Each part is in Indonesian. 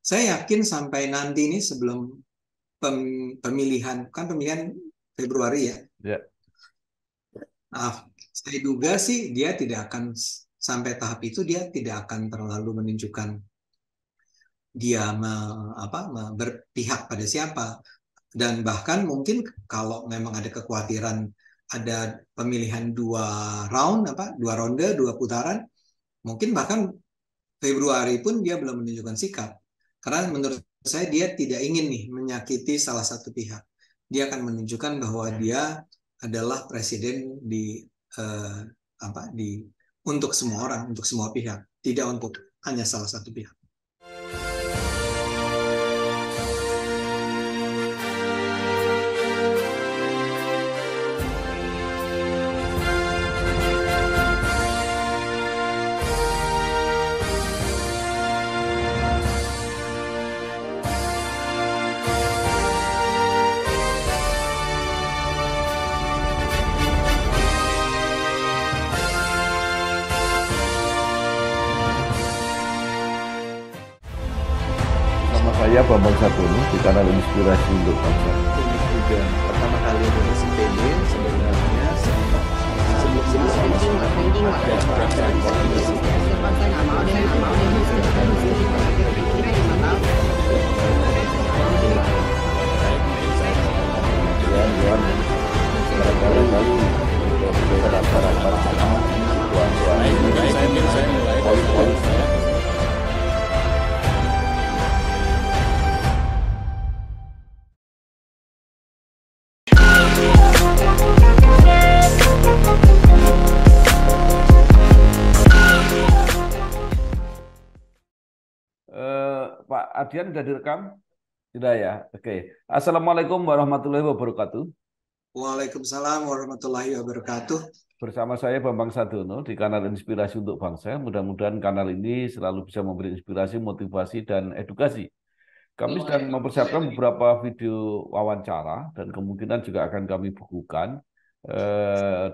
Saya yakin sampai nanti ini sebelum pemilihan, kan pemilihan Februari ya. Ya. Nah, saya duga sih dia tidak akan sampai tahap itu, dia tidak akan terlalu menunjukkan dia berpihak pada siapa. Dan bahkan mungkin kalau memang ada kekhawatiran ada pemilihan dua ronde, dua putaran, mungkin bahkan Februari pun dia belum menunjukkan sikap. Karena menurut saya dia tidak ingin nih menyakiti salah satu pihak. Dia akan menunjukkan bahwa dia adalah presiden eh, di untuk semua orang, untuk semua pihak, tidak untuk hanya salah satu pihak. Nama saya Bambang Sadono di kanal Inspirasi untuk Bangsa. Ini juga pertama kali nulis IPB sebenarnya sebelum ada perasaan koalisi. Saya mulai Pak Adian sudah direkam? Sudah ya. Oke. Assalamualaikum warahmatullahi wabarakatuh. Waalaikumsalam warahmatullahi wabarakatuh. Bersama saya Bambang Sadono di kanal Inspirasi untuk Bangsa. Mudah-mudahan kanal ini selalu bisa memberi inspirasi, motivasi, dan edukasi. Kami sedang mempersiapkan beberapa video wawancara dan kemungkinan juga akan kami bukukan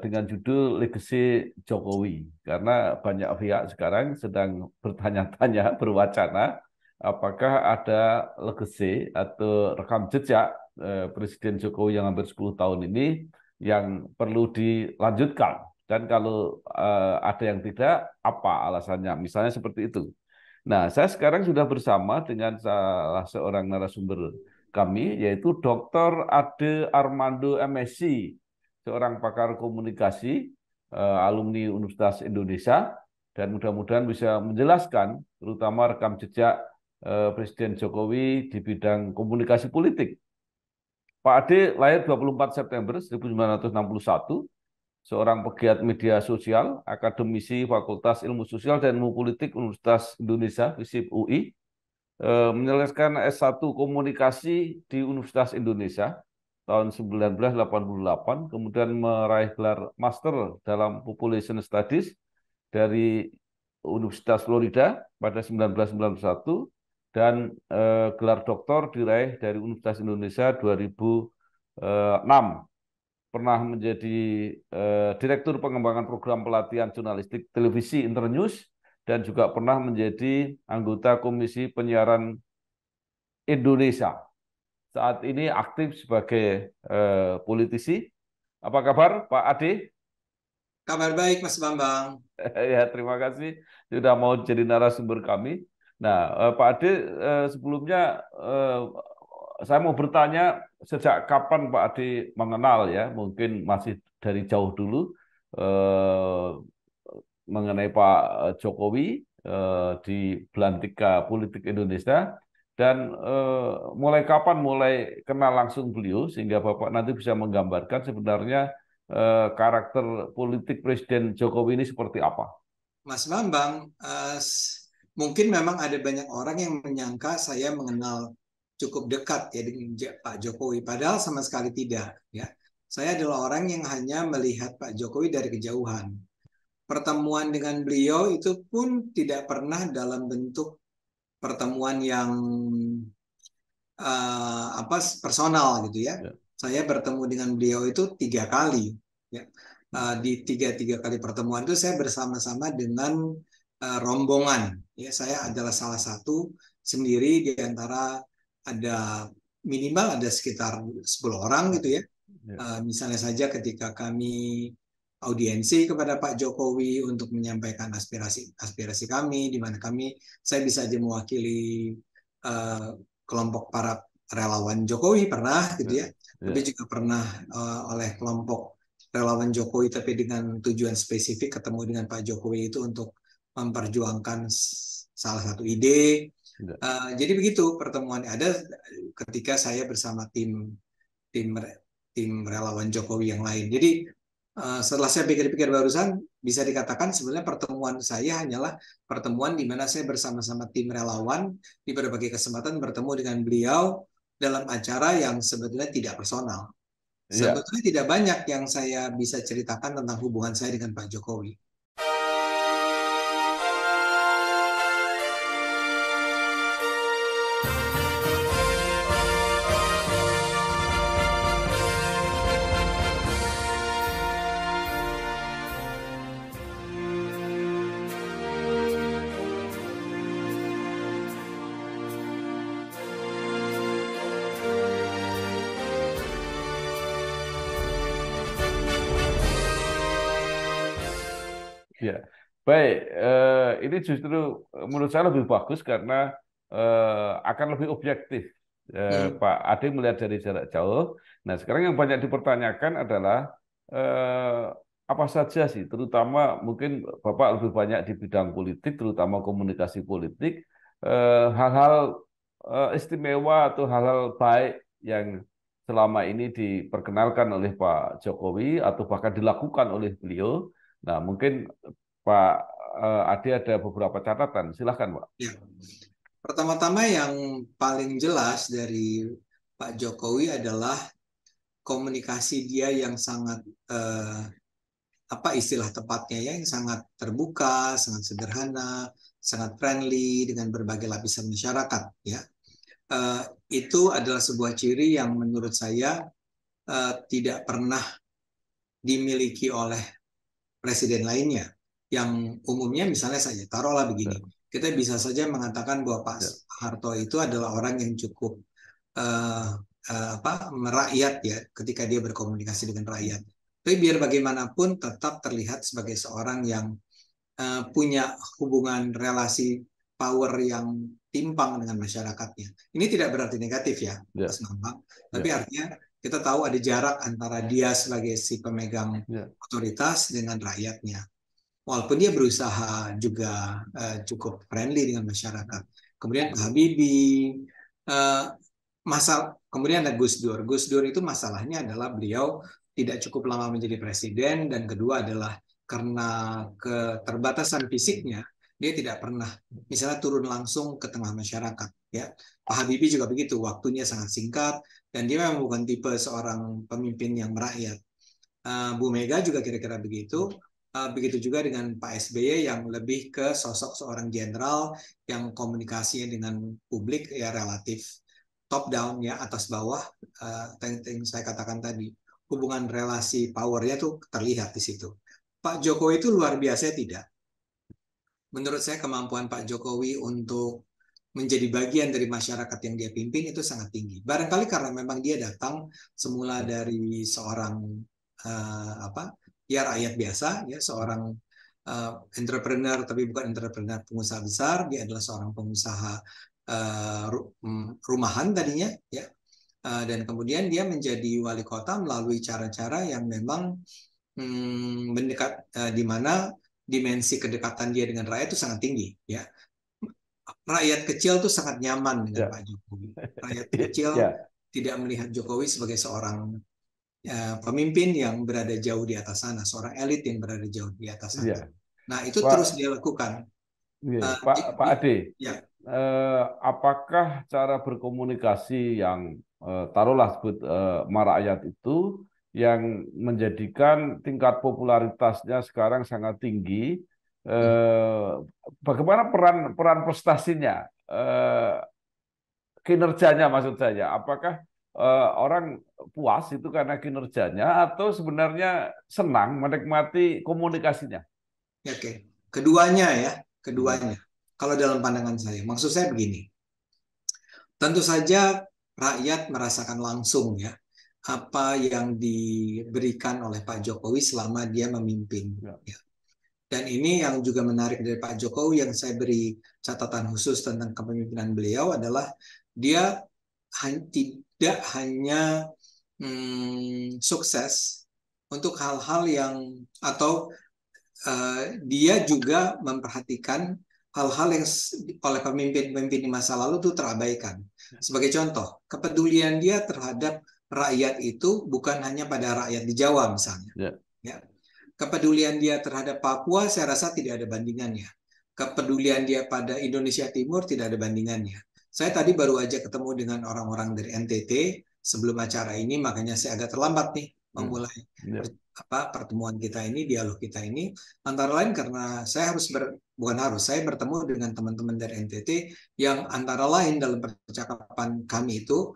dengan judul Legacy Jokowi. Karena banyak pihak sekarang sedang bertanya-tanya, berwacana, apakah ada legacy atau rekam jejak Presiden Jokowi yang hampir 10 tahun ini yang perlu dilanjutkan. Dan kalau ada yang tidak, apa alasannya? Misalnya seperti itu. Nah, saya sekarang sudah bersama dengan salah seorang narasumber kami, yaitu Dr. Ade Armando MSc, seorang pakar komunikasi, alumni Universitas Indonesia, dan mudah-mudahan bisa menjelaskan terutama rekam jejak Presiden Jokowi di bidang komunikasi politik. Pak Ade lahir 24 September 1961, seorang pegiat media sosial, akademisi Fakultas Ilmu Sosial dan Ilmu Politik Universitas Indonesia, FISIP UI, menyelesaikan S1 Komunikasi di Universitas Indonesia tahun 1988, kemudian meraih gelar Master dalam Population Studies dari Universitas Florida pada 1991 dan gelar doktor diraih dari Universitas Indonesia 2006. Pernah menjadi Direktur Pengembangan Program Pelatihan Jurnalistik Televisi Internews dan juga pernah menjadi anggota Komisi Penyiaran Indonesia. Saat ini aktif sebagai politisi. Apa kabar Pak Ade? Kabar baik, Mas Bambang. Ya, terima kasih sudah mau jadi narasumber kami. Nah, Pak Ade, sebelumnya saya mau bertanya sejak kapan Pak Ade mengenal ya, mungkin masih dari jauh dulu eh, mengenai Pak Jokowi di belantika politik Indonesia dan mulai kapan mulai kenal langsung beliau sehingga Bapak nanti bisa menggambarkan sebenarnya karakter politik Presiden Jokowi ini seperti apa? Mas Bambang, mungkin memang ada banyak orang yang menyangka saya mengenal cukup dekat ya dengan Pak Jokowi, padahal sama sekali tidak. Ya, saya adalah orang yang hanya melihat Pak Jokowi dari kejauhan. Pertemuan dengan beliau itu pun tidak pernah dalam bentuk pertemuan yang personal gitu ya. Ya. Saya bertemu dengan beliau itu 3 kali. Ya. Di tiga kali pertemuan itu saya bersama-sama dengan rombongan. Ya, saya adalah salah satu sendiri di antara ada minimal ada sekitar 10 orang gitu ya. Misalnya saja ketika kami audiensi kepada Pak Jokowi untuk menyampaikan aspirasi kami, di mana saya bisa aja mewakili kelompok para relawan Jokowi pernah gitu ya, tapi juga pernah oleh kelompok relawan Jokowi tapi dengan tujuan spesifik ketemu dengan Pak Jokowi itu untuk memperjuangkan salah satu ide. Jadi begitu pertemuan ada ketika saya bersama tim relawan Jokowi yang lain. Jadi setelah saya pikir-pikir barusan bisa dikatakan sebenarnya pertemuan saya hanyalah pertemuan di mana saya bersama-sama tim relawan di berbagai kesempatan bertemu dengan beliau dalam acara yang sebetulnya tidak personal. Sebetulnya tidak banyak yang saya bisa ceritakan tentang hubungan saya dengan Pak Jokowi. Ya, baik. Ini justru menurut saya lebih bagus karena akan lebih objektif. Pak Ade melihat dari jarak jauh. Nah, sekarang yang banyak dipertanyakan adalah apa saja sih, terutama mungkin Bapak lebih banyak di bidang politik, terutama komunikasi politik, hal-hal istimewa atau hal-hal baik yang selama ini diperkenalkan oleh Pak Jokowi atau bahkan dilakukan oleh beliau. Nah, mungkin Pak Ade ada beberapa catatan. Silahkan, Pak. Ya. Pertama-tama yang paling jelas dari Pak Jokowi adalah komunikasi dia yang sangat apa istilah tepatnya ya, yang sangat terbuka, sangat sederhana, sangat friendly dengan berbagai lapisan masyarakat. Ya, itu adalah sebuah ciri yang menurut saya tidak pernah dimiliki oleh presiden lainnya. Yang umumnya misalnya saja, taruhlah begini, kita bisa saja mengatakan bahwa Pak Harto itu adalah orang yang cukup merakyat ya, ketika dia berkomunikasi dengan rakyat. Tapi biar bagaimanapun tetap terlihat sebagai seorang yang punya hubungan relasi power yang timpang dengan masyarakatnya. Ini tidak berarti negatif ya, Mas Bambang. Tapi artinya kita tahu ada jarak antara dia sebagai si pemegang otoritas dengan rakyatnya. Walaupun dia berusaha juga cukup friendly dengan masyarakat. Kemudian Pak Habibie, kemudian ada Gus Dur. Gus Dur itu masalahnya adalah beliau tidak cukup lama menjadi presiden, dan kedua adalah karena keterbatasan fisiknya, dia tidak pernah misalnya turun langsung ke tengah masyarakat. Ya, Pak Habibie juga begitu, waktunya sangat singkat, dan dia memang bukan tipe seorang pemimpin yang merakyat. Bu Mega juga kira-kira begitu. Begitu juga dengan Pak SBY yang lebih ke sosok seorang jenderal yang komunikasinya dengan publik ya relatif top down ya, atas bawah. Yang saya katakan tadi, hubungan relasi powernya tuh terlihat di situ. Pak Jokowi itu luar biasa tidak? Menurut saya kemampuan Pak Jokowi untuk menjadi bagian dari masyarakat yang dia pimpin itu sangat tinggi. Barangkali karena memang dia datang semula dari seorang ya rakyat biasa, ya seorang entrepreneur, tapi bukan entrepreneur pengusaha besar. Dia adalah seorang pengusaha rumahan tadinya, ya. Dan kemudian dia menjadi wali kota melalui cara-cara yang memang mendekat, di mana dimensi kedekatan dia dengan rakyat itu sangat tinggi, ya. Rakyat kecil tuh sangat nyaman dengan Pak Jokowi. Rakyat kecil tidak melihat Jokowi sebagai seorang pemimpin yang berada jauh di atas sana, seorang elit yang berada jauh di atas sana. Nah, itu terus dia lakukan. Pak Ade, apakah cara berkomunikasi yang taruhlah sebut merakyat itu yang menjadikan tingkat popularitasnya sekarang sangat tinggi? Bagaimana peran prestasinya, kinerjanya maksud saya? Apakah orang puas itu karena kinerjanya atau sebenarnya senang menikmati komunikasinya? Oke, keduanya ya, keduanya. Kalau dalam pandangan saya, maksud saya begini, Tentu saja rakyat merasakan langsung ya apa yang diberikan oleh Pak Jokowi selama dia memimpin. Ya. Dan ini yang juga menarik dari Pak Jokowi yang saya beri catatan khusus tentang kepemimpinan beliau adalah dia tidak hanya sukses untuk hal-hal yang atau dia juga memperhatikan hal-hal yang oleh pemimpin-pemimpin di masa lalu itu terabaikan. Sebagai contoh, kepedulian dia terhadap rakyat itu bukan hanya pada rakyat di Jawa misalnya. Ya. Kepedulian dia terhadap Papua saya rasa tidak ada bandingannya. Kepedulian dia pada Indonesia Timur tidak ada bandingannya. Saya tadi baru aja ketemu dengan orang-orang dari NTT sebelum acara ini, makanya saya agak terlambat nih memulai pertemuan kita ini, dialog kita ini. Antara lain karena saya saya bertemu dengan teman-teman dari NTT yang antara lain dalam percakapan kami itu,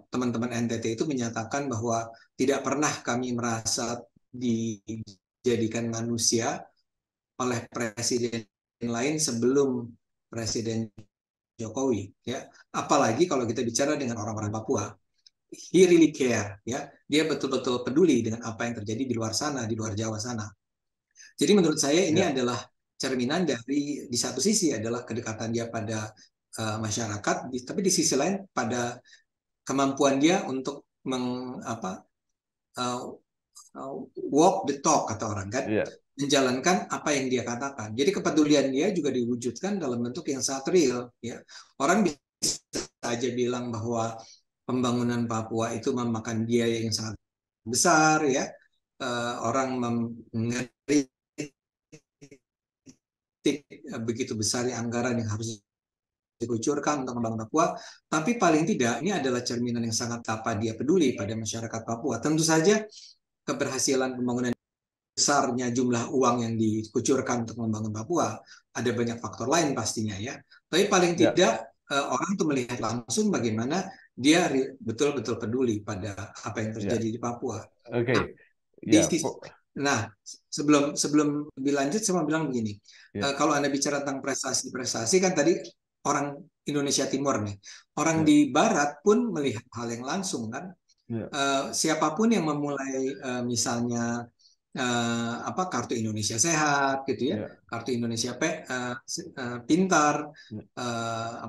teman-teman NTT itu menyatakan bahwa tidak pernah kami merasa dijadikan manusia oleh presiden lain sebelum Presiden Jokowi, ya. Apalagi kalau kita bicara dengan orang-orang Papua, he really care, ya. Dia betul-betul peduli dengan apa yang terjadi di luar sana, di luar Jawa sana. Jadi menurut saya ini adalah cerminan dari di satu sisi adalah kedekatan dia pada masyarakat, tapi di sisi lain pada kemampuan dia untuk walk the talk kata orang kan, menjalankan apa yang dia katakan. Jadi kepedulian dia juga diwujudkan dalam bentuk yang sangat real. Ya, orang bisa saja bilang bahwa pembangunan Papua itu memakan biaya yang sangat besar, ya. Orang mengkritik begitu besar anggaran yang harus dikucurkan untuk membangun Papua, tapi paling tidak ini adalah cerminan yang sangat apa dia peduli pada masyarakat Papua. Tentu saja keberhasilan pembangunan besarnya jumlah uang yang dikucurkan untuk membangun Papua ada banyak faktor lain pastinya ya. Tapi paling tidak orang tuh melihat langsung bagaimana dia betul-betul peduli pada apa yang terjadi di Papua. Oke. Nah, sebelum lebih lanjut saya mau bilang begini. Kalau Anda bicara tentang prestasi kan tadi orang Indonesia Timur nih. Orang di Barat pun melihat hal yang langsung kan. Siapapun yang memulai misalnya kartu Indonesia Sehat gitu ya, kartu Indonesia Pintar,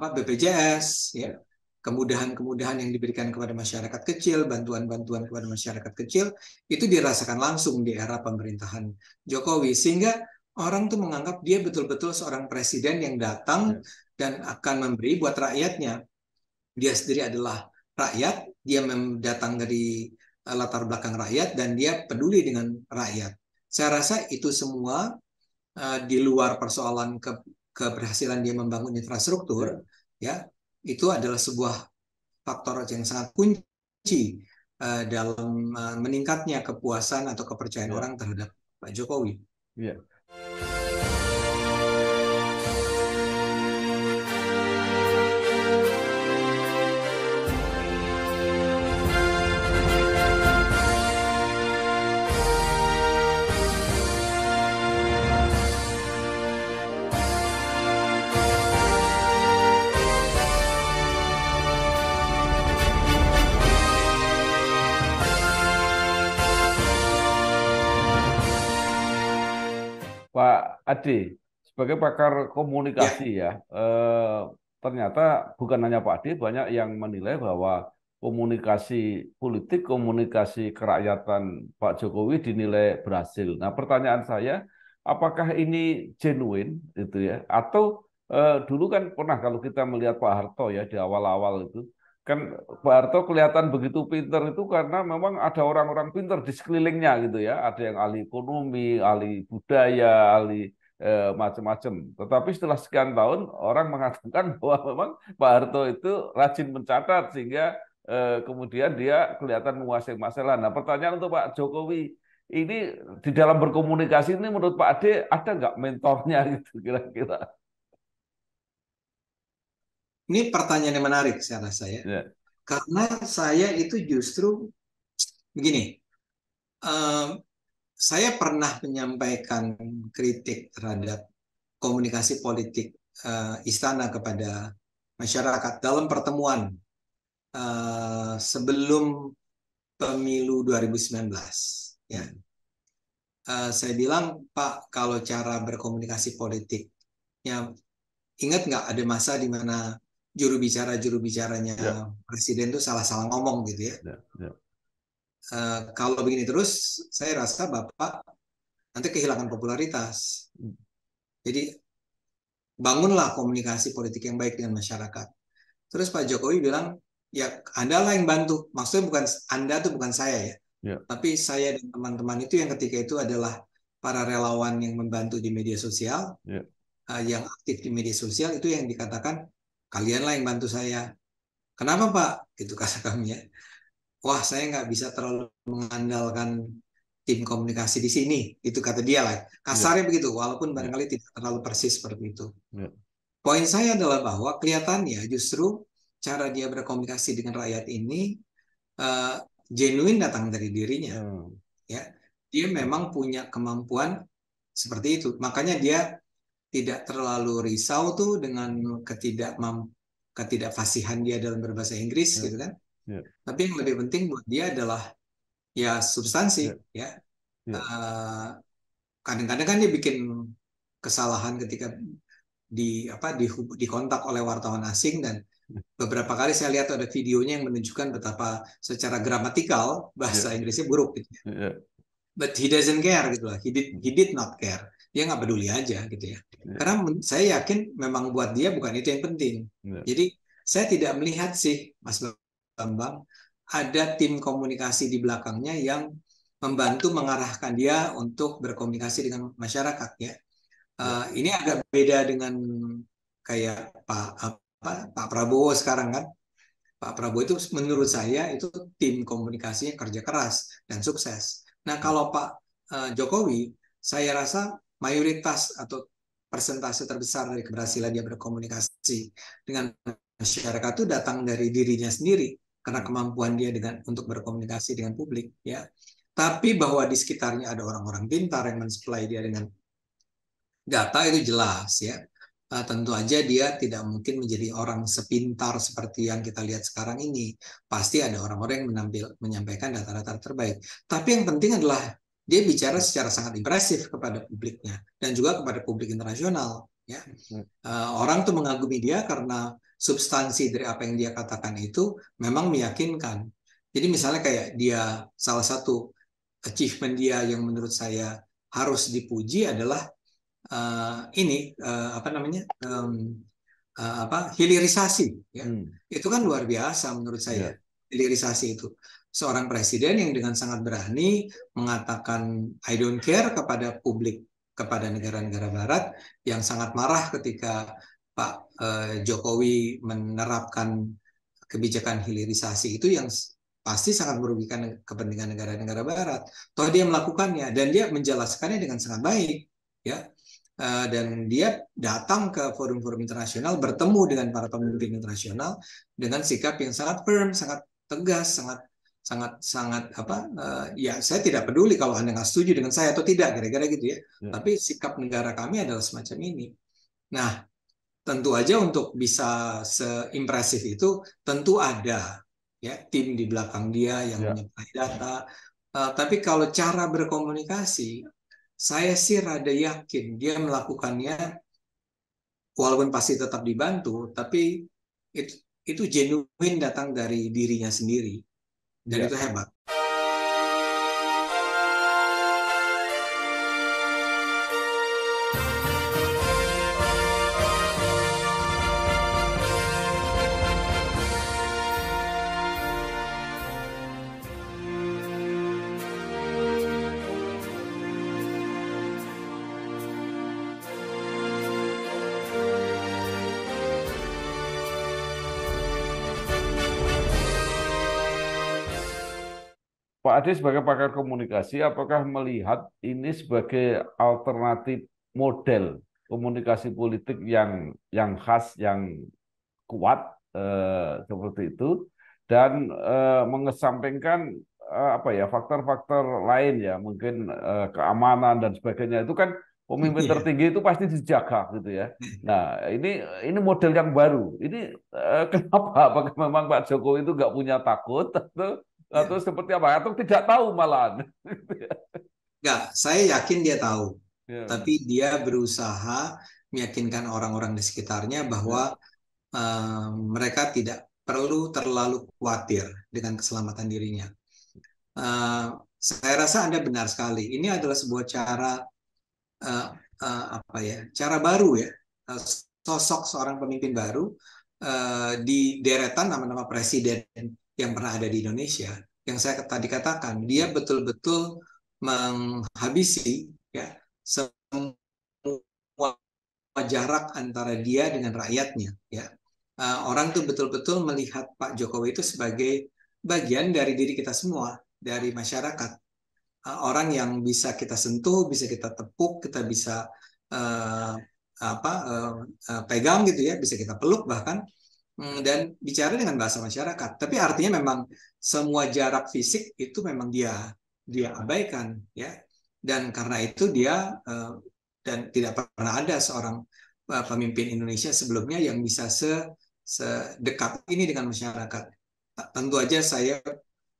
BPJS ya, kemudahan-kemudahan yang diberikan kepada masyarakat kecil, bantuan-bantuan kepada masyarakat kecil itu dirasakan langsung di era pemerintahan Jokowi, sehingga orang tuh menganggap dia betul-betul seorang presiden yang datang dan akan memberi buat rakyatnya. Dia sendiri adalah rakyat, dia datang dari latar belakang rakyat dan dia peduli dengan rakyat. Saya rasa itu semua di luar persoalan keberhasilan dia membangun infrastruktur, ya itu adalah sebuah faktor yang sangat kunci dalam meningkatnya kepuasan atau kepercayaan orang terhadap Pak Jokowi. Pak Ade, sebagai pakar komunikasi ternyata bukan hanya Pak Ade, banyak yang menilai bahwa komunikasi politik, komunikasi kerakyatan Pak Jokowi dinilai berhasil. Nah, pertanyaan saya, apakah ini genuine gitu ya? Atau dulu kan pernah kalau kita melihat Pak Harto ya di awal-awal itu, kan Pak Harto kelihatan begitu pinter itu karena memang ada orang-orang pinter di sekelilingnya gitu ya. Ada yang ahli ekonomi, ahli budaya, ahli macam-macam. Tetapi setelah sekian tahun orang mengatakan bahwa memang Pak Harto itu rajin mencatat sehingga kemudian dia kelihatan menguasai masalah. Nah, pertanyaan untuk Pak Jokowi, ini di dalam berkomunikasi ini menurut Pak Ade ada nggak mentornya gitu kira-kira? Ini pertanyaan yang menarik saya rasa ya. Karena saya itu justru begini, saya pernah menyampaikan kritik terhadap komunikasi politik istana kepada masyarakat dalam pertemuan sebelum pemilu 2019. Ya. Saya bilang, Pak, kalau cara berkomunikasi politiknya, ingat nggak ada masa di mana juru bicaranya Ya, presiden itu salah-salah ngomong gitu ya. ya. Kalau begini terus, saya rasa Bapak nanti kehilangan popularitas. Jadi bangunlah komunikasi politik yang baik dengan masyarakat. Terus Pak Jokowi bilang, ya Anda lah yang bantu. Maksudnya bukan Anda tuh bukan saya ya. Ya. Tapi saya dan teman-teman itu yang ketika itu adalah para relawan yang membantu di media sosial, Ya. Yang aktif di media sosial itu yang dikatakan, kalianlah yang bantu saya. Kenapa Pak? Gitu kata kami ya. Wah, saya nggak bisa terlalu mengandalkan tim komunikasi di sini. Itu kata dia lah. Kasarnya begitu, walaupun barangkali tidak terlalu persis seperti itu. Ya. Poin saya adalah bahwa kelihatannya justru cara dia berkomunikasi dengan rakyat ini genuine datang dari dirinya. Ya, dia memang punya kemampuan seperti itu. Makanya dia tidak terlalu risau tuh dengan ketidakfasihan dia dalam berbahasa Inggris gitu kan. Tapi yang lebih penting buat dia adalah ya substansi ya. Kadang-kadang kan dia bikin kesalahan ketika di kontak oleh wartawan asing, dan beberapa kali saya lihat ada videonya yang menunjukkan betapa secara gramatikal bahasa Inggrisnya buruk gitu ya. But he doesn't care gitu lah. He did not care. Dia nggak peduli aja gitu ya. Karena saya yakin memang buat dia bukan itu yang penting. Jadi saya tidak melihat sih, Mas Bambang, ada tim komunikasi di belakangnya yang membantu mengarahkan dia untuk berkomunikasi dengan masyarakat ya. Ini agak beda dengan kayak Pak Prabowo sekarang kan. Pak Prabowo itu menurut saya itu tim komunikasinya kerja keras dan sukses. Nah kalau Pak Jokowi, saya rasa mayoritas atau persentase terbesar dari keberhasilan dia berkomunikasi dengan masyarakat itu datang dari dirinya sendiri karena kemampuan dia untuk berkomunikasi dengan publik ya. Tapi bahwa di sekitarnya ada orang-orang pintar yang mensuplai dia dengan data itu jelas ya. Tentu aja dia tidak mungkin menjadi orang sepintar seperti yang kita lihat sekarang ini. Pasti ada orang-orang yang menyampaikan data-data terbaik. Tapi yang penting adalah dia bicara secara sangat impresif kepada publiknya dan juga kepada publik internasional. Ya. Orang tuh mengagumi dia karena substansi dari apa yang dia katakan itu memang meyakinkan. Jadi misalnya kayak dia, salah satu achievement dia yang menurut saya harus dipuji adalah hilirisasi ya. Itu kan luar biasa menurut saya. Hilirisasi itu seorang presiden yang dengan sangat berani mengatakan I don't care kepada publik, kepada negara-negara barat yang sangat marah ketika Pak Jokowi menerapkan kebijakan hilirisasi itu yang pasti sangat merugikan kepentingan negara-negara barat. Toh dia melakukannya dan dia menjelaskannya dengan sangat baik ya. Dan dia datang ke forum-forum internasional, bertemu dengan para pemimpin internasional dengan sikap yang sangat firm, sangat tegas, sangat ya saya tidak peduli kalau Anda nggak setuju dengan saya atau tidak, kira-kira gitu ya. Tapi sikap negara kami adalah semacam ini. Nah, tentu aja untuk bisa seimpresif itu tentu ada ya tim di belakang dia yang menyertai data. Tapi kalau cara berkomunikasi, saya sih rada yakin dia melakukannya walaupun pasti tetap dibantu, tapi itu genuine datang dari dirinya sendiri dan itu hebat. Pak Ade sebagai pakar komunikasi, apakah melihat ini sebagai alternatif model komunikasi politik yang khas, yang kuat seperti itu, dan mengesampingkan faktor-faktor lain ya, mungkin keamanan dan sebagainya. Itu kan Pemimpin Iya. tertinggi itu pasti dijaga gitu ya. Nah, ini model yang baru. Ini kenapa? Apakah memang Pak Jokowi itu nggak punya takut atau Ya. seperti apa? Atau tidak tahu malahan? Nggak, saya yakin dia tahu. Ya, Tapi dia berusaha meyakinkan orang-orang di sekitarnya ya, bahwa mereka tidak perlu terlalu khawatir dengan keselamatan dirinya. Eh, saya rasa Anda benar sekali. Ini adalah sebuah cara apa ya? Cara baru ya. Eh, Sosok seorang pemimpin baru di deretan nama-nama presiden yang pernah ada di Indonesia. Yang saya tadi katakan, dia betul-betul menghabisi ya semua jarak antara dia dengan rakyatnya ya. Orang tuh betul-betul melihat Pak Jokowi itu sebagai bagian dari diri kita semua, dari masyarakat. Orang yang bisa kita sentuh, bisa kita tepuk, kita bisa uh, pegang gitu ya, bisa kita peluk bahkan. Dan bicara dengan bahasa masyarakat. Tapi artinya memang semua jarak fisik itu memang dia abaikan ya. Dan karena itu dia dan tidak pernah ada seorang pemimpin Indonesia sebelumnya yang bisa sedekat ini dengan masyarakat. Tentu aja saya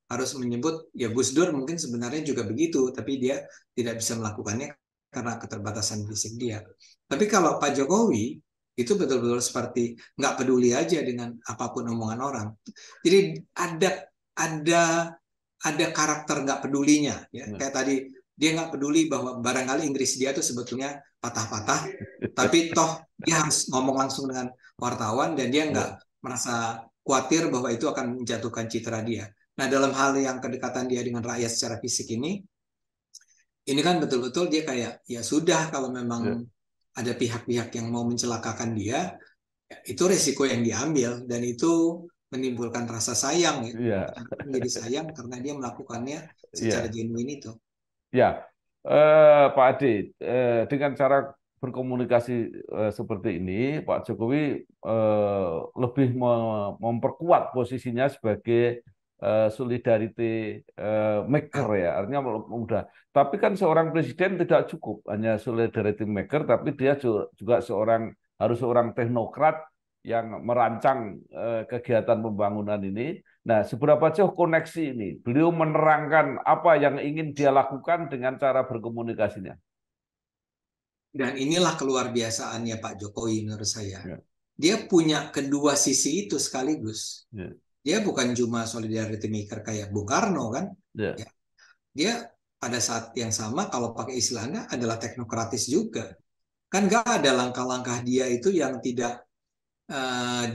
harus menyebut ya Gus Dur mungkin sebenarnya juga begitu, tapi dia tidak bisa melakukannya karena keterbatasan fisik dia. Tapi kalau Pak Jokowi itu betul-betul seperti nggak peduli aja dengan apapun omongan orang. Jadi ada ada karakter nggak pedulinya ya. Kayak tadi dia nggak peduli bahwa barangkali Inggris dia tuh sebetulnya patah-patah, tapi toh dia harus ngomong langsung dengan wartawan dan dia nggak merasa khawatir bahwa itu akan menjatuhkan citra dia. Nah, dalam hal yang kedekatan dia dengan rakyat secara fisik ini kan betul-betul dia kayak ya sudah kalau memang ada pihak-pihak yang mau mencelakakan dia, ya, itu resiko yang diambil dan itu menimbulkan rasa sayang ya. ya, Menjadi sayang karena dia melakukannya secara ya. genuine itu. Ya, Pak Ade, dengan cara berkomunikasi seperti ini, Pak Jokowi lebih memperkuat posisinya sebagai solidarity maker ya, artinya mudah. Tapi kan seorang presiden tidak cukup hanya solidarity maker, tapi dia juga harus seorang teknokrat yang merancang kegiatan pembangunan ini. Nah, seberapa jauh koneksi ini? Beliau menerangkan apa yang ingin dia lakukan dengan cara berkomunikasinya. Dan inilah keluar biasaannya Pak Jokowi menurut saya. Ya, Dia punya kedua sisi itu sekaligus. ya, Dia bukan cuma solidarity maker kayak Bung Karno kan. ya, Ya. Dia pada saat yang sama kalau pakai istilahnya adalah teknokratis juga. Kan nggak ada langkah-langkah dia itu yang tidak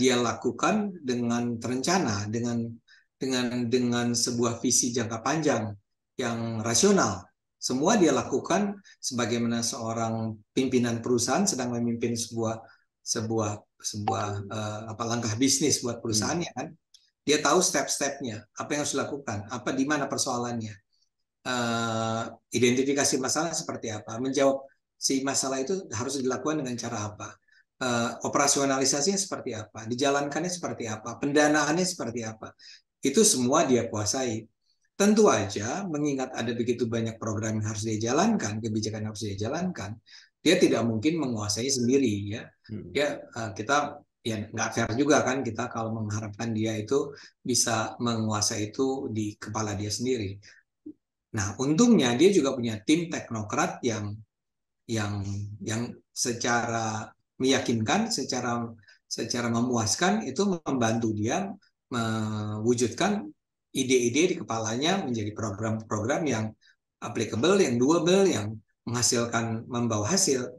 dia lakukan dengan terencana, dengan sebuah visi jangka panjang yang rasional. Semua dia lakukan sebagaimana seorang pimpinan perusahaan sedang memimpin sebuah langkah bisnis buat perusahaannya kan. Dia tahu step-stepnya, apa yang harus dilakukan, apa di mana persoalannya, identifikasi masalah seperti apa, menjawab si masalah itu harus dilakukan dengan cara apa, operasionalisasinya seperti apa, dijalankannya seperti apa, pendanaannya seperti apa. Itu semua dia kuasai. Tentu aja mengingat ada begitu banyak program yang harus dia jalankan, kebijakan yang harus dia jalankan, dia tidak mungkin menguasai sendiri ya. Kita ya nggak fair juga kan kita kalau mengharapkan dia itu bisa menguasai itu di kepala dia sendiri. Nah, untungnya dia juga punya tim teknokrat yang secara meyakinkan, secara memuaskan itu membantu dia mewujudkan ide-ide di kepalanya menjadi program-program yang applicable, yang doable, yang menghasilkan, membawa hasil.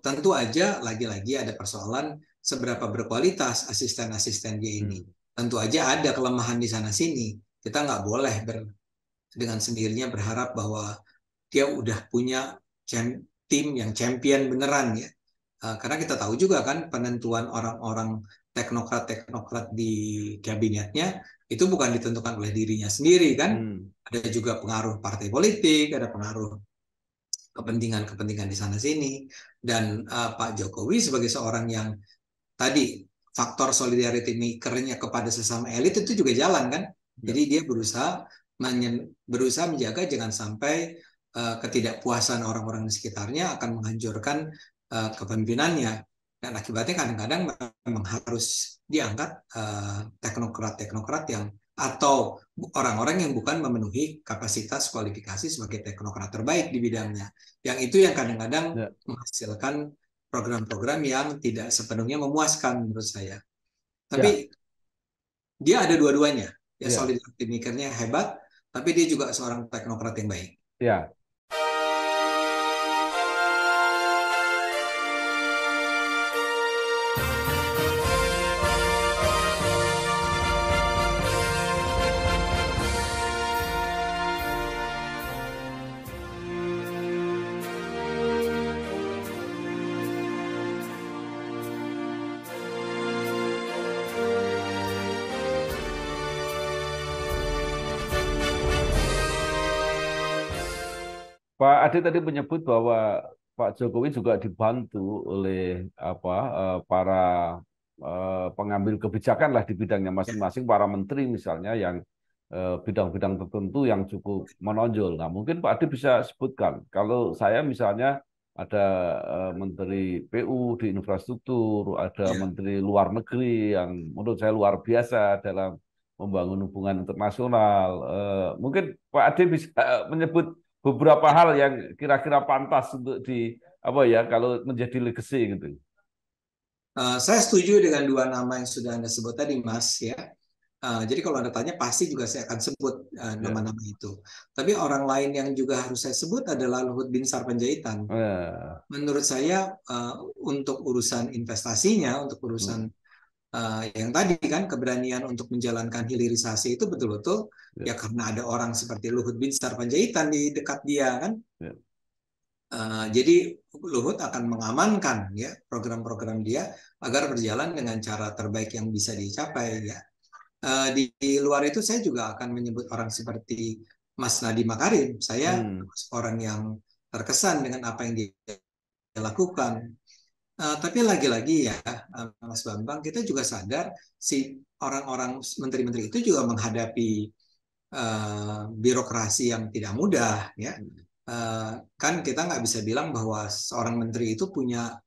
Tentu aja lagi-lagi ada persoalan seberapa berkualitas asisten-asisten dia ini. Tentu aja ada kelemahan di sana-sini. Kita nggak boleh dengan sendirinya berharap bahwa dia udah punya tim yang champion beneran ya. Karena kita tahu juga kan penentuan orang-orang teknokrat-teknokrat di kabinetnya itu bukan ditentukan oleh dirinya sendiri kan. Ada juga pengaruh partai politik, ada pengaruh kepentingan-kepentingan di sana-sini. Dan Pak Jokowi sebagai seorang yang tadi faktor solidarity maker-nya kepada sesama elit itu juga jalan kan. Jadi dia berusaha menjaga jangan sampai ketidakpuasan orang-orang di sekitarnya akan menghancurkan kepemimpinannya. Dan akibatnya kadang-kadang memang harus diangkat teknokrat-teknokrat yang atau orang-orang yang bukan memenuhi kapasitas kualifikasi sebagai teknokrat terbaik di bidangnya. Yang itu yang kadang-kadang menghasilkan program-program yang tidak sepenuhnya memuaskan menurut saya. Tapi dia ada dua-duanya. Ya, solid mikirnya hebat, tapi dia juga seorang teknokrat yang baik. Ya. Pak Ade tadi menyebut bahwa Pak Jokowi juga dibantu oleh para pengambil kebijakan lah di bidangnya masing-masing, para menteri misalnya yang bidang-bidang tertentu yang cukup menonjol. Nah, mungkin Pak Ade bisa sebutkan, kalau saya misalnya ada menteri PU di infrastruktur, ada menteri luar negeri yang menurut saya luar biasa dalam membangun hubungan internasional. Mungkin Pak Ade bisa menyebut beberapa hal yang kira-kira pantas untuk kalau menjadi legacy gitu. Saya setuju dengan dua nama yang sudah Anda sebut tadi, Mas. Ya. Jadi kalau Anda tanya, pasti juga saya akan sebut nama-nama itu. Tapi orang lain yang juga harus saya sebut adalah Luhut Binsar Panjaitan. Menurut saya untuk urusan investasinya, untuk urusan yang tadi kan keberanian untuk menjalankan hilirisasi itu betul-betul ya karena ada orang seperti Luhut Binsar Panjaitan di dekat dia kan. Jadi Luhut akan mengamankan ya program-program dia agar berjalan dengan cara terbaik yang bisa dicapai ya. Di luar itu saya juga akan menyebut orang seperti Mas Nadiem Makarim. Saya orang yang terkesan dengan apa yang dia lakukan. Tapi lagi-lagi ya, Mas Bambang, kita juga sadar si orang-orang menteri-menteri itu juga menghadapi birokrasi yang tidak mudah, ya. Kan kita nggak bisa bilang bahwa seorang menteri itu punya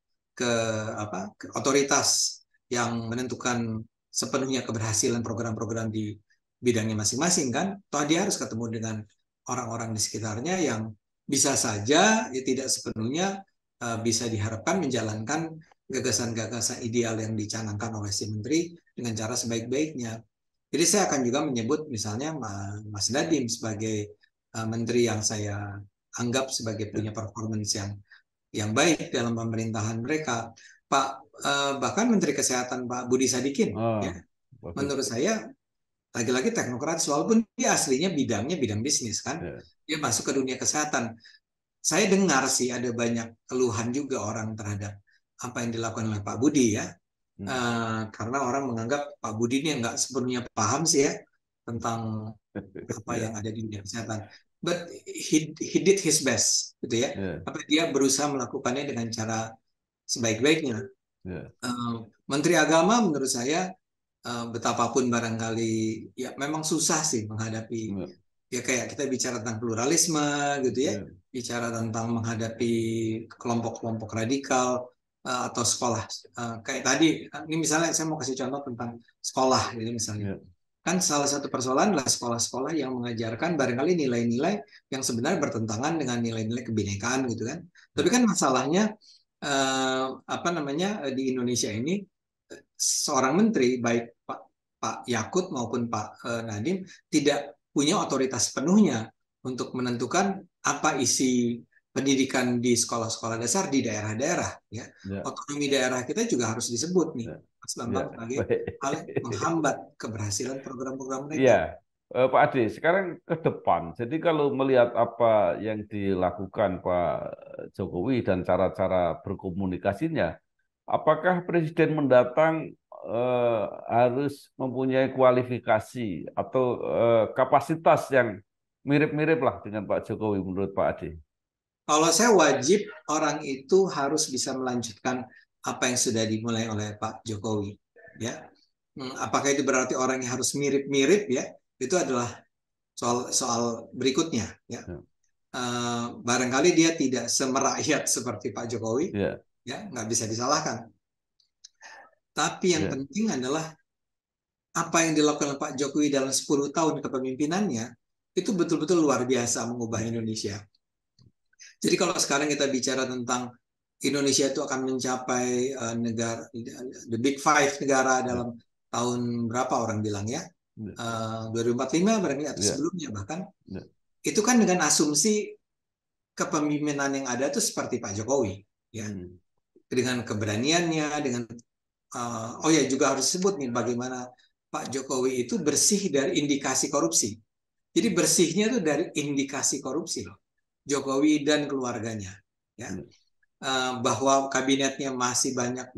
otoritas yang menentukan sepenuhnya keberhasilan program-program di bidangnya masing-masing, kan? Toh dia harus ketemu dengan orang-orang di sekitarnya yang bisa saja ya tidak sepenuhnya bisa diharapkan menjalankan gagasan-gagasan ideal yang dicanangkan oleh si menteri dengan cara sebaik-baiknya. Jadi saya akan juga menyebut misalnya Mas Nadiem sebagai menteri yang saya anggap sebagai punya performance yang baik dalam pemerintahan mereka. Bahkan Menteri Kesehatan Pak Budi Sadikin, ya, menurut saya lagi-lagi teknokratis, walaupun dia aslinya bidangnya bidang bisnis kan, dia masuk ke dunia kesehatan. Saya dengar sih ada banyak keluhan juga orang terhadap apa yang dilakukan oleh Pak Budi ya, karena orang menganggap Pak Budi ini nggak sepenuhnya paham sih ya tentang apa yang ada di dunia kesehatan. But he did his best, gitu ya. Apa dia berusaha melakukannya dengan cara sebaik-baiknya. Menteri Agama menurut saya betapapun barangkali ya memang susah sih menghadapi. Ya kayak kita bicara tentang pluralisme gitu ya, bicara tentang menghadapi kelompok-kelompok radikal atau sekolah. Kayak tadi, ini misalnya saya mau kasih contoh tentang sekolah gitu misalnya. Kan salah satu persoalan adalah sekolah-sekolah yang mengajarkan barangkali nilai-nilai yang sebenarnya bertentangan dengan nilai-nilai kebinekaan gitu kan. Tapi kan masalahnya di Indonesia ini seorang menteri baik Pak Yakut maupun Pak Nadiem tidak punya otoritas sepenuhnya untuk menentukan apa isi pendidikan di sekolah-sekolah dasar di daerah-daerah. Ya. Otonomi daerah kita juga harus disebut nih, Mas Bambang, sebagai hal yang menghambat keberhasilan program-program mereka. Iya, Pak Ade, sekarang ke depan. Jadi kalau melihat apa yang dilakukan Pak Jokowi dan cara-cara berkomunikasinya, apakah Presiden mendatang harus mempunyai kualifikasi atau kapasitas yang mirip-mirip lah dengan Pak Jokowi menurut Pak Ade? Kalau saya wajib orang itu harus bisa melanjutkan apa yang sudah dimulai oleh Pak Jokowi. Ya, apakah itu berarti orang yang harus mirip-mirip ya? Itu adalah soal berikutnya. Ya. barangkali dia tidak semerakyat seperti Pak Jokowi, Ya, ya nggak bisa disalahkan. Tapi yang ya, penting adalah apa yang dilakukan oleh Pak Jokowi dalam 10 tahun kepemimpinannya itu betul-betul luar biasa mengubah Indonesia. Jadi kalau sekarang kita bicara tentang Indonesia itu akan mencapai negara the big five negara ya, dalam tahun berapa orang bilang ya, ya, 2045 barangkali atau ya, sebelumnya bahkan, ya. itu kan dengan asumsi kepemimpinan yang ada itu seperti Pak Jokowi ya, dengan keberaniannya, dengan oh ya juga harus disebut nih bagaimana Pak Jokowi itu bersih dari indikasi korupsi. Jadi bersihnya itu dari indikasi korupsi loh, Jokowi dan keluarganya ya. Bahwa kabinetnya masih banyak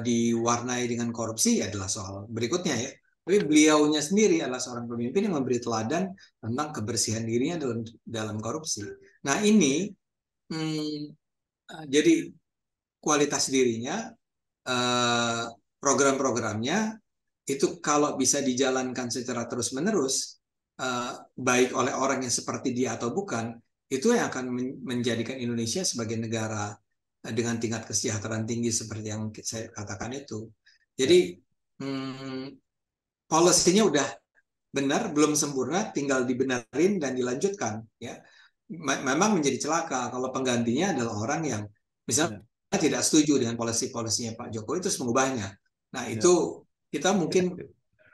diwarnai dengan korupsi adalah soal berikutnya ya. Tapi beliaunya sendiri adalah seorang pemimpin yang memberi teladan tentang kebersihan dirinya dalam korupsi. Nah ini jadi kualitas dirinya, program-programnya itu kalau bisa dijalankan secara terus-menerus, baik oleh orang yang seperti dia atau bukan, itu yang akan menjadikan Indonesia sebagai negara dengan tingkat kesejahteraan tinggi seperti yang saya katakan itu. Jadi policy-nya udah benar, belum sempurna, tinggal dibenarin dan dilanjutkan. Ya, memang menjadi celaka kalau penggantinya adalah orang yang misalnya tidak setuju dengan polisi-polisinya Pak Jokowi terus mengubahnya. Nah itu kita mungkin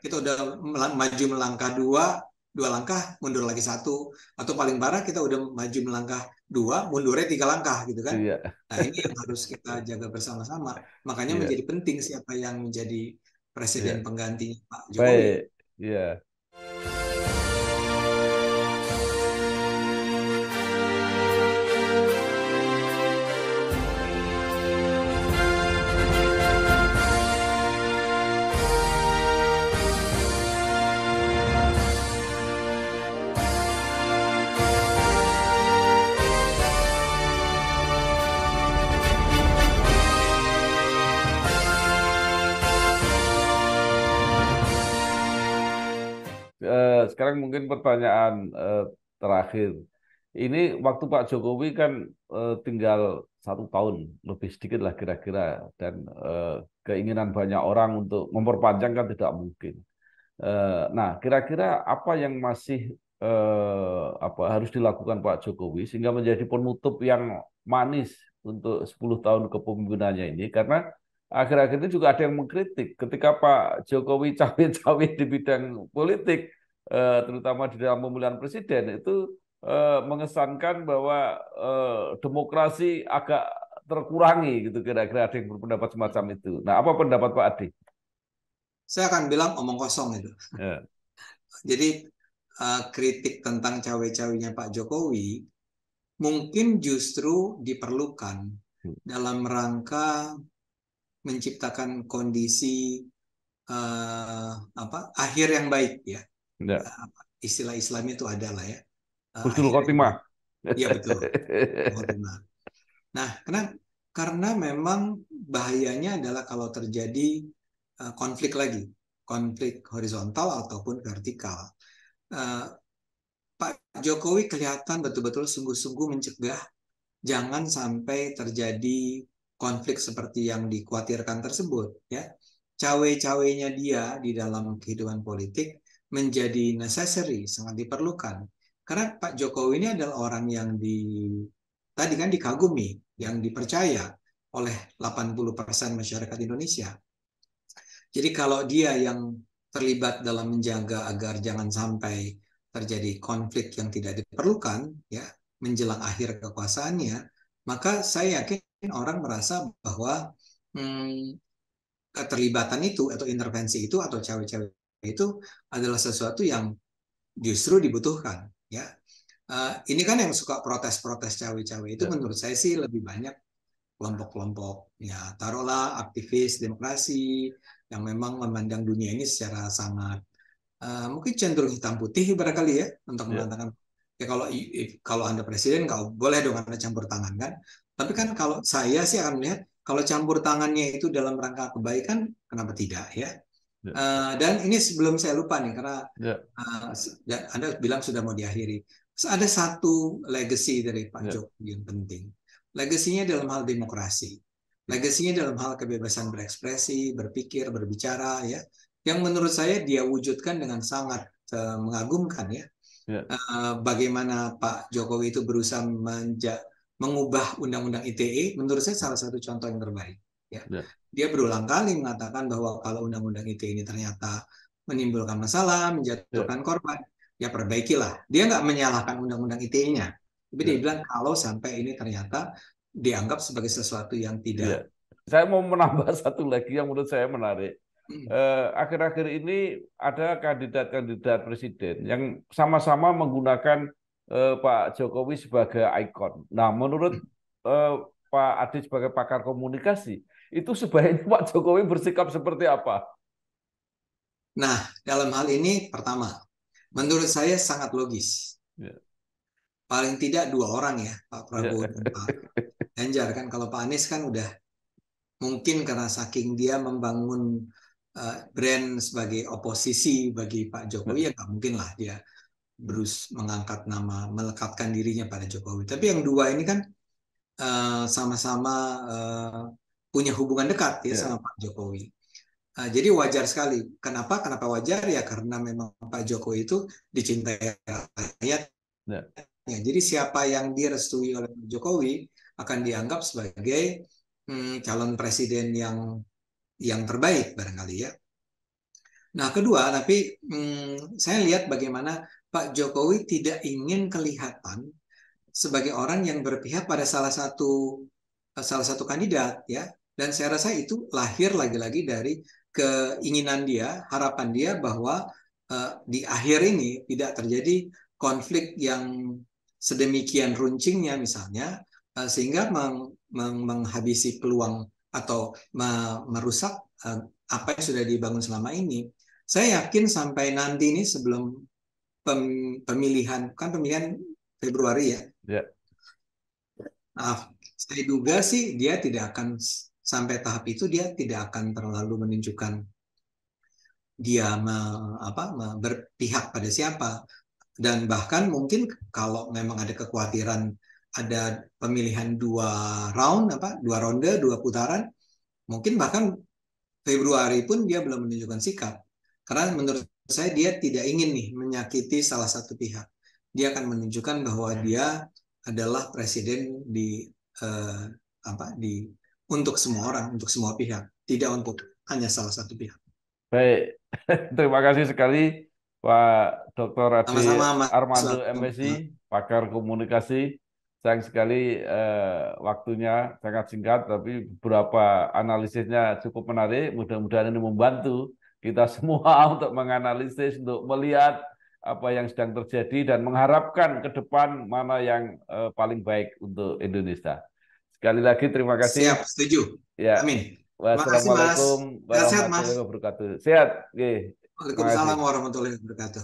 kita udah maju melangkah dua langkah, mundur lagi satu, atau paling parah kita udah maju melangkah dua, mundurnya 3 langkah gitu kan. Iya. Nah ini yang harus kita jaga bersama-sama. Makanya Iya. menjadi penting siapa yang menjadi presiden Iya. penggantinya Pak Jokowi. Baik, iya. Sekarang mungkin pertanyaan terakhir. Ini waktu Pak Jokowi kan tinggal 1 tahun, lebih sedikit lah kira-kira. Dan keinginan banyak orang untuk memperpanjang kan tidak mungkin. Nah, kira-kira apa yang masih harus dilakukan Pak Jokowi sehingga menjadi penutup yang manis untuk 10 tahun kepemimpinannya ini? Karena akhir-akhir ini juga ada yang mengkritik ketika Pak Jokowi cawe-cawe di bidang politik, terutama di dalam pemilihan presiden, itu mengesankan bahwa demokrasi agak terkurangi gitu, kira-kira ada yang berpendapat semacam itu. Nah, apa pendapat Pak Adi? Saya akan bilang omong kosong itu. Ya. Jadi kritik tentang cawe-cawenya Pak Jokowi mungkin justru diperlukan dalam rangka menciptakan kondisi akhir yang baik ya. Ya. Istilah Islam itu adalah ya. Husnul khotimah. Iya betul. Khotimah. Nah, karena memang bahayanya adalah kalau terjadi konflik lagi, konflik horizontal ataupun vertikal. Pak Jokowi kelihatan betul-betul sungguh-sungguh mencegah jangan sampai terjadi konflik seperti yang dikhawatirkan tersebut. Ya, cawe-cawenya dia di dalam kehidupan politik menjadi necessary, sangat diperlukan. Karena Pak Jokowi ini adalah orang yang tadi kan dikagumi, yang dipercaya oleh 80% masyarakat Indonesia. Jadi kalau dia yang terlibat dalam menjaga agar jangan sampai terjadi konflik yang tidak diperlukan ya menjelang akhir kekuasaannya, maka saya yakin orang merasa bahwa keterlibatan itu atau intervensi itu atau cawe-cawe itu adalah sesuatu yang justru dibutuhkan ya. Ini kan yang suka protes-protes cawe-cawe itu menurut saya sih lebih banyak kelompok-kelompok ya taruhlah aktivis demokrasi yang memang memandang dunia ini secara sangat mungkin cenderung hitam putih barangkali ya untuk mengatakan ya kalau Anda presiden kalau boleh dong Anda campur tangan kan. Tapi kan kalau saya sih akan melihat kalau campur tangannya itu dalam rangka kebaikan kenapa tidak ya. Dan ini sebelum saya lupa nih karena Anda bilang sudah mau diakhiri. ada satu legacy dari Pak Ya. Jokowi yang penting. Legasinya dalam hal demokrasi. Legasinya dalam hal kebebasan berekspresi, berpikir, berbicara, ya. Yang menurut saya dia wujudkan dengan sangat mengagumkan, ya. Ya. Bagaimana Pak Jokowi itu berusaha mengubah Undang-Undang ITE, menurut saya salah satu contoh yang terbaik. Ya. Ya. Dia berulang kali mengatakan bahwa kalau Undang-Undang ITE ini ternyata menimbulkan masalah, menjatuhkan korban, ya perbaikilah. Dia nggak menyalahkan Undang-Undang ITE-nya, tapi dia bilang kalau sampai ini ternyata dianggap sebagai sesuatu yang tidak. Ya. Saya mau menambah satu lagi yang menurut saya menarik. Akhir-akhir ini ada kandidat-kandidat presiden yang sama-sama menggunakan Pak Jokowi sebagai ikon. Nah, menurut Pak Adi sebagai pakar komunikasi, itu sebaiknya Pak Jokowi bersikap seperti apa? Nah, dalam hal ini pertama, menurut saya sangat logis. Ya. Paling tidak dua orang, ya, Pak Prabowo dan Pak Ganjar. Kan kalau Pak Anies kan udah mungkin karena saking dia membangun brand sebagai oposisi bagi Pak Jokowi, ya nggak mungkin lah dia mengangkat nama, melekatkan dirinya pada Jokowi. Tapi yang dua ini kan sama-sama punya hubungan dekat, ya, sama Pak Jokowi. Jadi wajar sekali. Kenapa wajar? Ya karena memang Pak Jokowi itu dicintai rakyat. Ya, jadi siapa yang direstui oleh Pak Jokowi akan dianggap sebagai calon presiden yang terbaik barangkali, ya. Nah, kedua, tapi saya lihat bagaimana Pak Jokowi tidak ingin kelihatan sebagai orang yang berpihak pada salah satu kandidat, ya. Dan saya rasa itu lahir lagi-lagi dari keinginan dia, harapan dia bahwa di akhir ini tidak terjadi konflik yang sedemikian runcingnya misalnya, sehingga menghabisi peluang atau merusak apa yang sudah dibangun selama ini. Saya yakin sampai nanti ini sebelum pemilihan Februari, ya. Ya. Nah, saya duga sih dia tidak akan sampai tahap itu, dia tidak akan terlalu menunjukkan dia berpihak pada siapa. Dan bahkan mungkin kalau memang ada kekhawatiran ada pemilihan dua ronde, dua putaran, mungkin bahkan Februari pun dia belum menunjukkan sikap. Karena menurut saya dia tidak ingin nih menyakiti salah satu pihak. Dia akan menunjukkan bahwa dia adalah presiden untuk semua orang, untuk semua pihak, tidak untuk hanya salah satu pihak. Baik, terima kasih sekali Pak Dr. Adi Armando MSI, pakar komunikasi. Sayang sekali waktunya sangat singkat, tapi beberapa analisisnya cukup menarik. Mudah-mudahan ini membantu kita semua untuk menganalisis, untuk melihat apa yang sedang terjadi dan mengharapkan ke depan mana yang paling baik untuk Indonesia. Sekali lagi terima kasih. Siap, setuju. Ya. Amin. Wassalamualaikum warahmatullahi wabarakatuh. Sehat. Waalaikumsalam warahmatullahi wabarakatuh.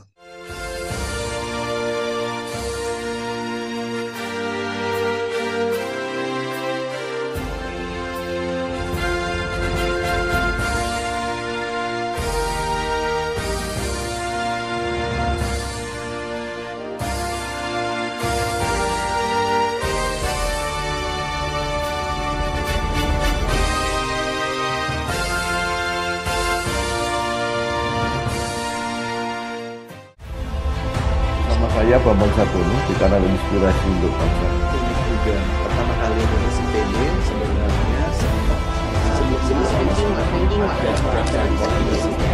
Saya Bambang Sabono di kanal Inspirasi untuk Bangsa. Ini juga pertama kali dari CPD sebenarnya sebelum ada